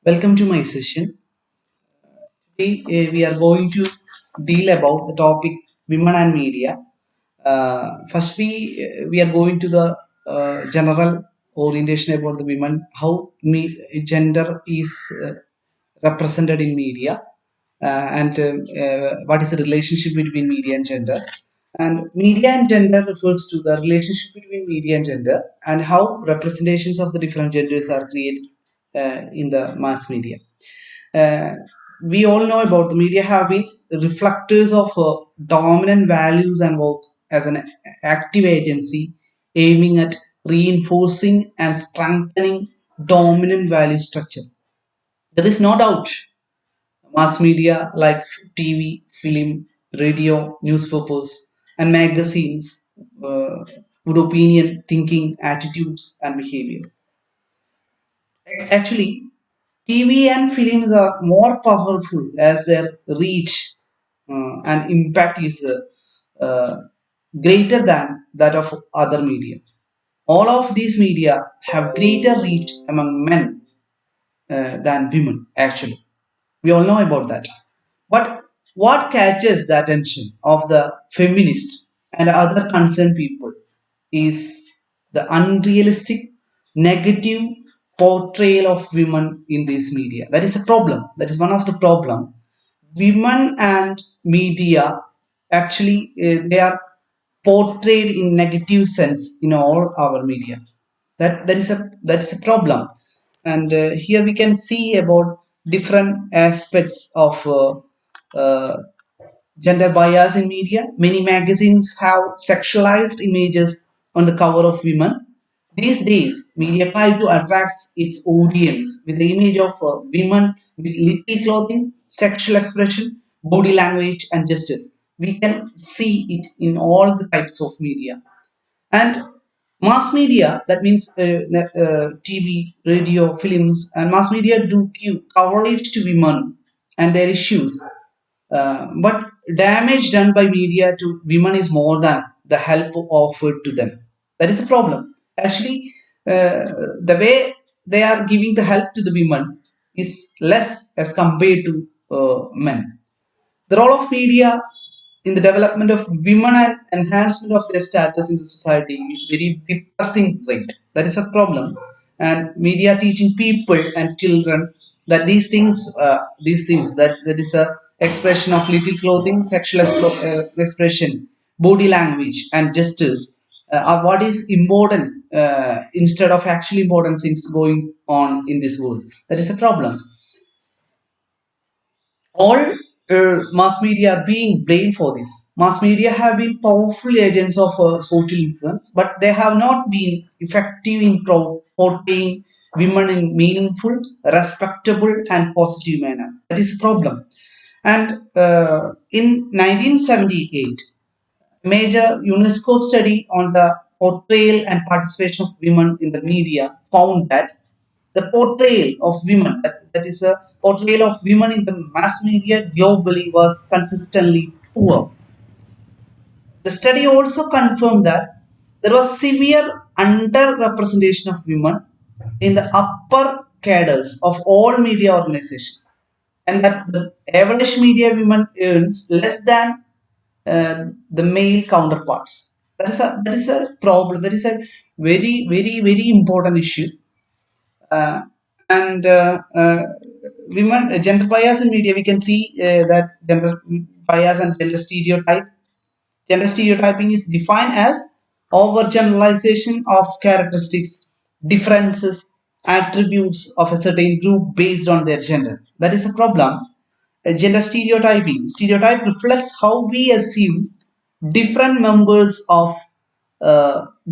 Welcome to my session. Today we are going to deal about the topic women and media. First, we are going to the general orientation about the women, how gender is represented in media, and what is the relationship between media and gender. And media and gender refers to the relationship between media and gender and how representations of the different genders are created in the mass media. uh, we all know about the media have been reflectors of dominant values and work as an active agency aiming at reinforcing and strengthening dominant value structure. There is no doubt mass media like TV, film, radio, newspapers, and magazines would opinion, thinking, attitudes, and behavior. Actually, TV and films are more powerful as their reach and impact is greater than that of other media. All of these media have greater reach among men than women, actually. We all know about that. But what catches the attention of the feminists and other concerned people is the unrealistic, negative portrayal of women in this media. That is a problem. That is one of the problem. Women and media actually they are portrayed in negative sense in all our media. That is a problem, and here we can see about different aspects of gender bias in media. Many magazines have sexualized images on the cover of women. These days, media try to attract its audience with the image of women with little clothing, sexual expression, body language, and gestures. We can see it in all the types of media. And mass media, that means TV, radio, films, and mass media do give coverage to women and their issues, but damage done by media to women is more than the help offered to them. That is a problem. Actually, the way they are giving the help to the women is less as compared to men. The role of media in the development of women and enhancement of their status in the society is very depressing trait. That is a problem. And media teaching people and children that these things that is a expression of little clothing, sexual expression, body language, and gestures are what is important instead of actually important things going on in this world. That is a problem. All mass media are being blamed for this. Mass media have been powerful agents of social influence, but they have not been effective in portraying women in meaningful, respectable, and positive manner. That is a problem. And in 1978, major UNESCO study on the portrayal and participation of women in the media found that the portrayal of women, that is a portrayal of women in the mass media globally, was consistently poor. The study also confirmed that there was severe underrepresentation of women in the upper cadres of all media organizations, and that the average media women earns less than the male counterparts. That is a problem. That is a very important issue. uh, and women gender bias in media, we can see that gender bias and gender stereotyping is defined as overgeneralization of characteristics, differences, attributes of a certain group based on their gender. That is a problem. Gender stereotype reflects how we assume different members of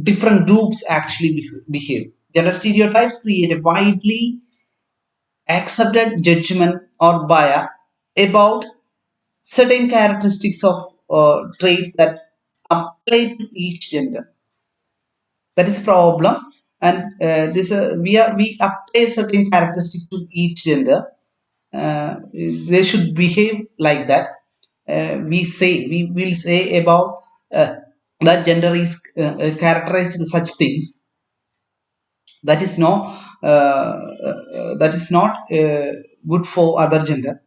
different groups actually behave. Gender stereotypes create a widely accepted judgment or bias about certain characteristics of traits that apply to each gender. That is a problem, and this we apply certain characteristics to each gender. They should behave like that. We will say about that gender is characterized in such things. That is no that is not good for other gender.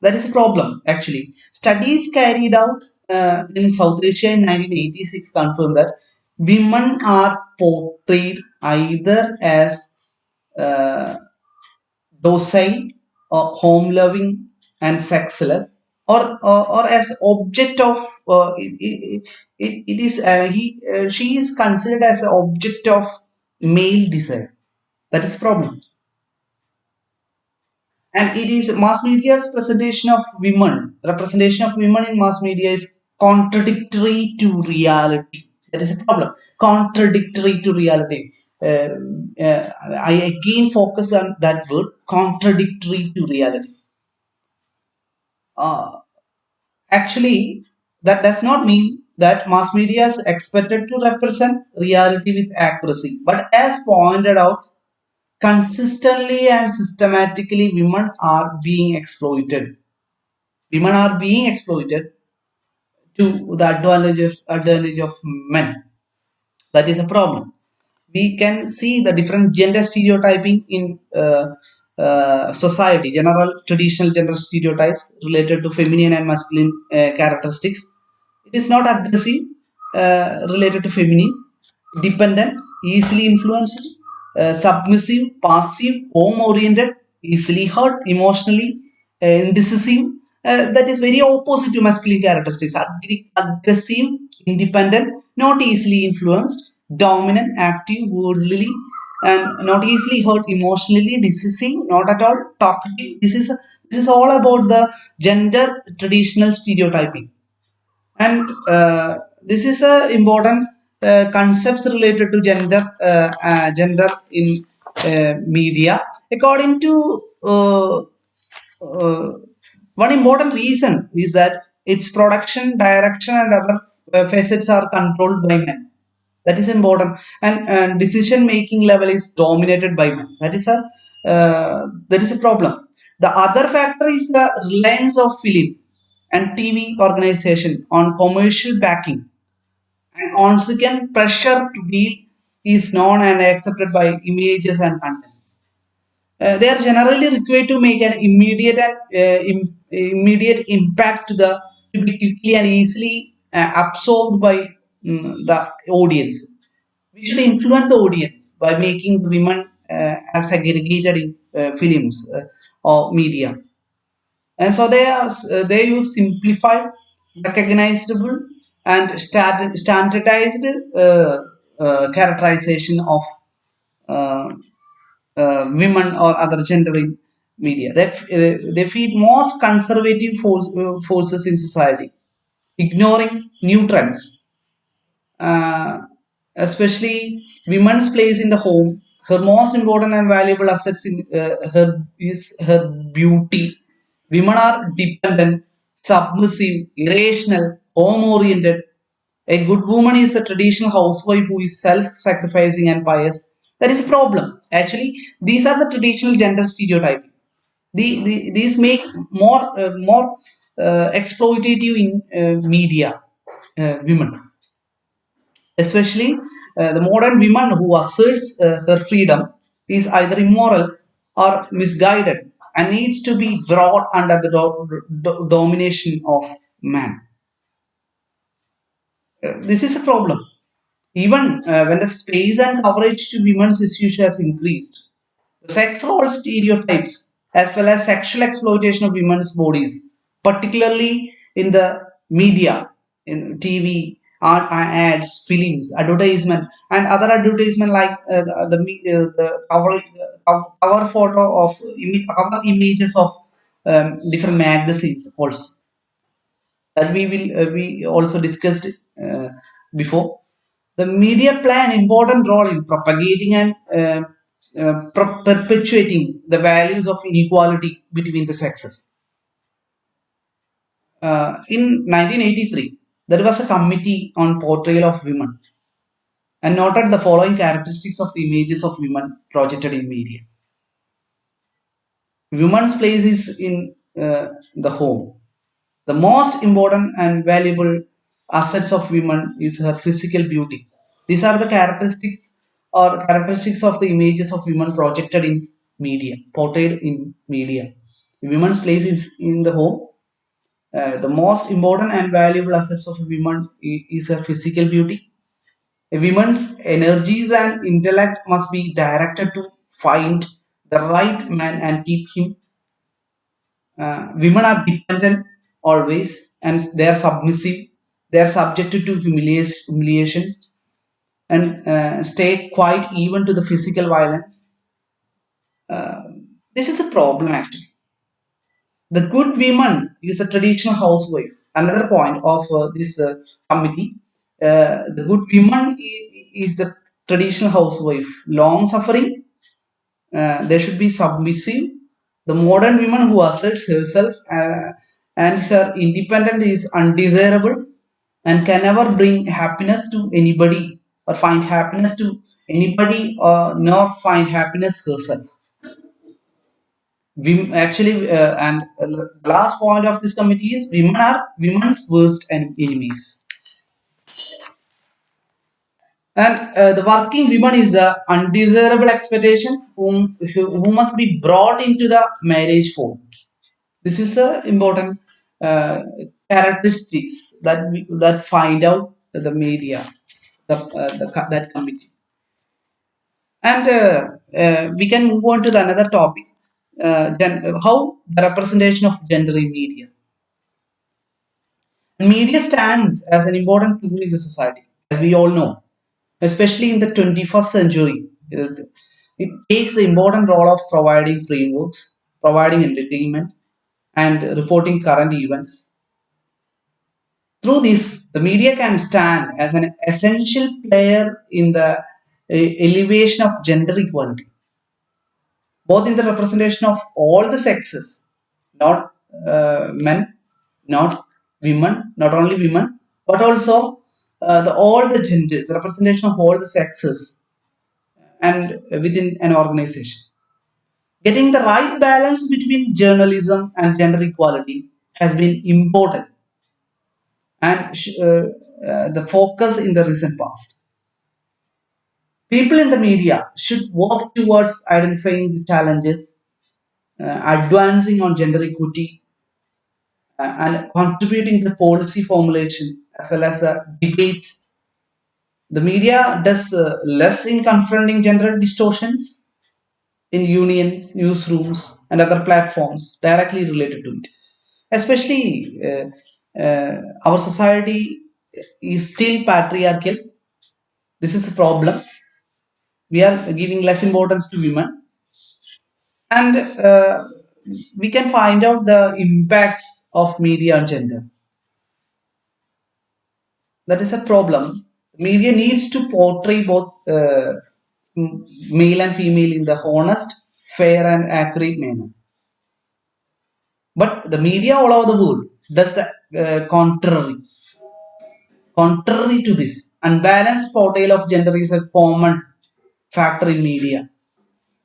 That is a problem actually. Studies carried out in South Asia in 1986 confirm that women are portrayed either as uh, docile or home loving and sexless, or as object of it is she is considered as an object of male desire. That is a problem. And it is mass media's representation of women in mass media is contradictory to reality. That is a problem. Contradictory to reality. Uh, I again focus on that word, contradictory to reality. Uh, Actually, that does not mean that mass media is expected to represent reality with accuracy. But as pointed out, consistently and systematically, women are being exploited. Women are being exploited to the advantage of men. That is a problem. We can see the different gender stereotyping in society, general traditional gender stereotypes related to feminine and masculine characteristics. It is not aggressive, related to feminine, dependent, easily influenced, submissive, passive, home oriented, easily hurt, emotionally indecisive. That is very opposite to masculine characteristics. Aggressive, independent, not easily influenced, dominant, active, worldly, and not easily hurt emotionally, decisive, not at all talkative. This is all about the gender traditional stereotyping. And this is a important concepts related to gender in media. According to one important reason is that its production, direction, and other facets are controlled by men. That is important, and decision making level is dominated by men. That is a problem. The other factor is the reliance of film and TV organization on commercial backing, and consequent pressure to deal is known and accepted by images and contents. They are generally required to make an immediate impact to be quickly and easily absorbed by the audience. We should influence the audience by making women as segregated in films or media. And so they use simplified, recognizable, and standardized characterization of uh, women or other gender in media. They feed most conservative forces in society, ignoring new trends, uh, especially women's place in the home. Her most important and valuable assets in her is her beauty. Women are dependent, submissive, irrational, home-oriented. A good woman is a traditional housewife who is self-sacrificing and pious. That is a problem. Actually, these are the traditional gender stereotyping. These make more exploitative in media women, especially the modern woman who asserts her freedom is either immoral or misguided and needs to be brought under the domination of man. This is a problem. Even when the space and coverage to women's issues has increased, the sex role stereotypes as well as sexual exploitation of women's bodies, particularly in the media, in TV, ads, films, advertisement, and other advertisement like the cover photo of cover images of different magazines also, that we also discussed uh, before. The media play an important role in propagating and perpetuating the values of inequality between the sexes. In 1983, there was a committee on portrayal of women and noted the following characteristics of the images of women projected in media. Women's place is in the home. The most important and valuable assets of women is her physical beauty. These are the characteristics or characteristics of the images of women projected in media, portrayed in media. Women's place is in the home. The most important and valuable assets of a woman is her physical beauty. A woman's energies and intellect must be directed to find the right man and keep him. Women are dependent always, and they are submissive. They are subjected to humiliations and stay quiet even to the physical violence. Uh, this is a problem actually. The good woman is a traditional housewife. Another point of this committee, the good woman is the traditional housewife, long suffering. They should be submissive. The modern woman who asserts herself and her independence is undesirable and can never bring happiness to anybody or find happiness to anybody or nor find happiness herself. Actually, and the last point of this committee is women are women's worst enemies. And the working woman is a undesirable expectation who must be brought into the marriage fold. This is a important characteristics that find out the media, that committee. And we can move on to the another topic. How the representation of gender in media. Media stands as an important tool in the society, as we all know, especially in the 21st century. It takes the important role of providing frameworks, providing entertainment, and reporting current events. Through this, the media can stand as an essential player in the elevation of gender equality, both in the representation of all the sexes, not men, not women, not only women, but also all the genders, the representation of all the sexes, and within an organization. Getting the right balance between journalism and gender equality has been important and the focus in the recent past. People in the media should work towards identifying the challenges, advancing on gender equity, and contributing to policy formulation as well as debates. The media does less in confronting gender distortions in unions, newsrooms, and other platforms directly related to it. Especially, our society is still patriarchal. This is a problem. We are giving less importance to women, and we can find out the impacts of media on gender. That is a problem. Media needs to portray both male and female in the honest, fair, and accurate manner. But the media all over the world does the contrary. Contrary to this, unbalanced portrayal of gender is a common factor in media.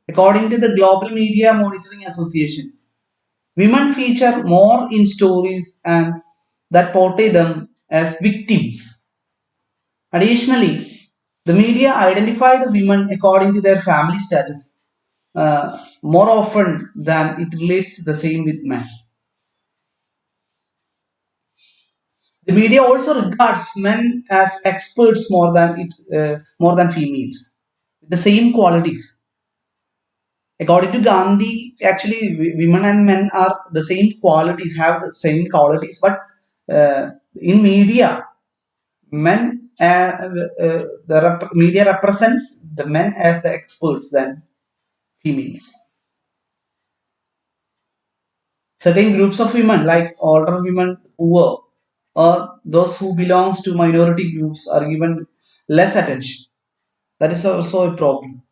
According to the Global Media Monitoring Association, women feature more in stories and that portray them as victims. Additionally, the media identify the women according to their family status more often than it relates to the same with men. The media also regards men as experts more than females, with the same qualities. According to Gandhi, actually, women and men are the same qualities, have the same qualities, but in media, men, media represents the men as the experts than females. Certain groups of women, like older women, poor, or those who belongs to minority groups, are given less attention. That is also a problem.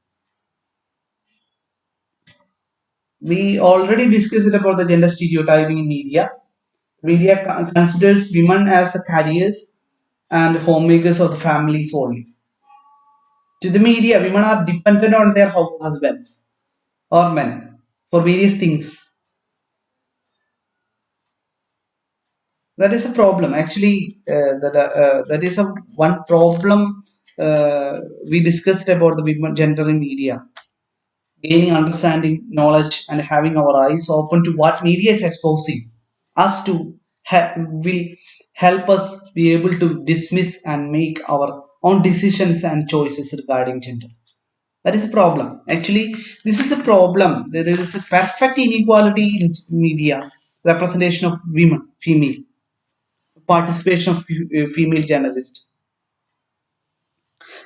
We already discussed about the gender stereotyping in media. Media considers women as the carriers and homemakers of the families only. To the media, women are dependent on their husbands or men for various things. That is a problem. Actually, that is a one problem we discussed about the women gender in media, gaining understanding, knowledge, and having our eyes open to what media is exposing us to will help us be able to dismiss and make our own decisions and choices regarding gender. That is a problem. Actually, this is a problem. There is a perfect inequality in media, representation of women, female, participation of female journalists.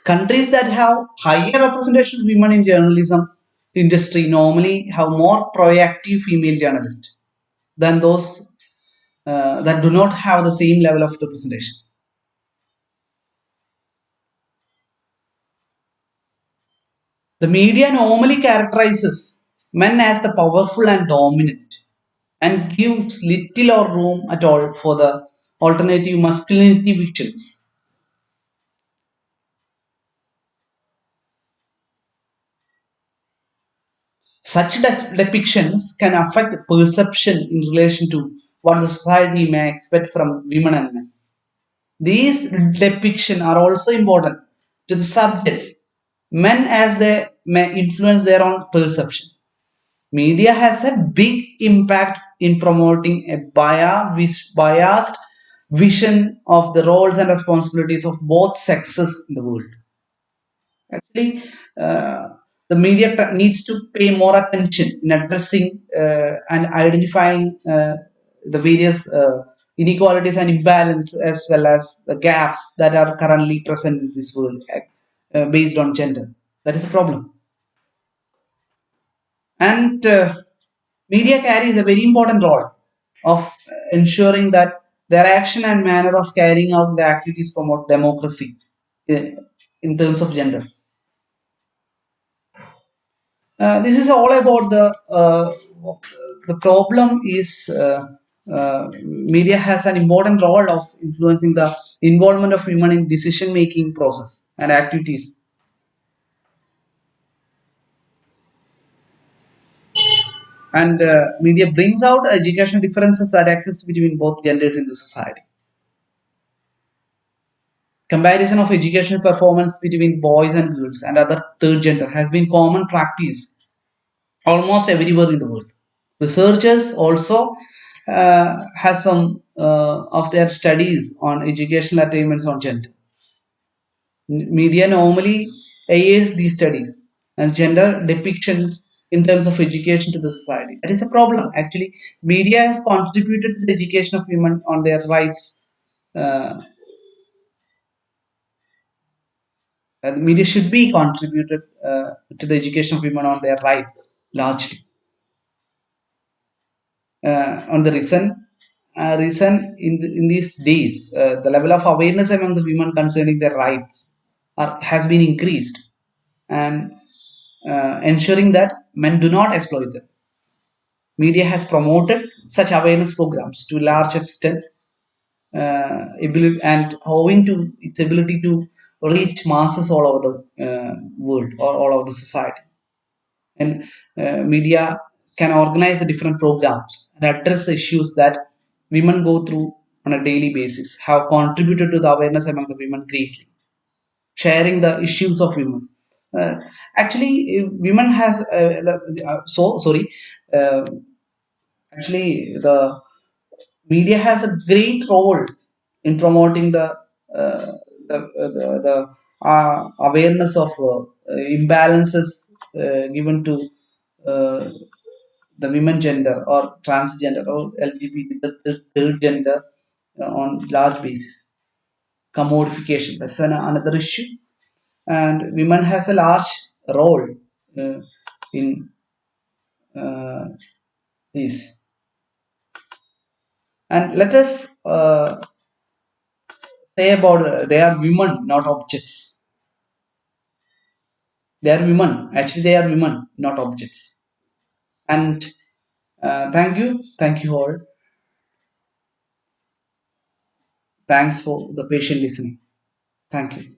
Countries that have higher representation of women in journalism industry normally have more proactive female journalists than those that do not have the same level of representation. The media normally characterizes men as the powerful and dominant and gives little or room at all for the alternative masculinity victims. Such depictions can affect perception in relation to what the society may expect from women and men. These depictions are also important to the subjects, men as they may influence their own perception. Media has a big impact in promoting a biased vision of the roles and responsibilities of both sexes in the world. Actually, the media needs to pay more attention in addressing and identifying the various inequalities and imbalance as well as the gaps that are currently present in this world based on gender. That is a problem. And media carries a very important role of ensuring that their action and manner of carrying out the activities promote democracy uh, in terms of gender. This is all about the problem is media has an important role of influencing the involvement of women in decision making process and activities, and media brings out educational differences that exist between both genders in the society. Comparison of educational performance between boys and girls and other third gender has been common practice almost everywhere in the world. Researchers also has some of their studies on educational attainments on gender. Media normally airs these studies and gender depictions in terms of education to the society. That is a problem. Actually, media has contributed to the education of women on their rights. Uh, Media should be contributed to the education of women on their rights largely. On the reason in these days, the level of awareness among the women concerning their rights has been increased and ensuring that men do not exploit them. Media has promoted such awareness programs to a large extent, ability, and owing to its ability to reach masses all over the world or all over the society. And media can organize the different programs and address the issues that women go through on a daily basis, have contributed to the awareness among the women greatly, sharing the issues of women. uh, Actually, women has so sorry uh, actually the media has a great role in promoting uh, the awareness of imbalances given to uh, the women gender or transgender or LGBT, the third gender on large basis. Commodification, that's another issue. And women has a large role uh, in uh, this. And let us say about they are women, not objects. They are women. Actually, they are women, not objects. And thank you all. Thanks for the patient listening. Thank you.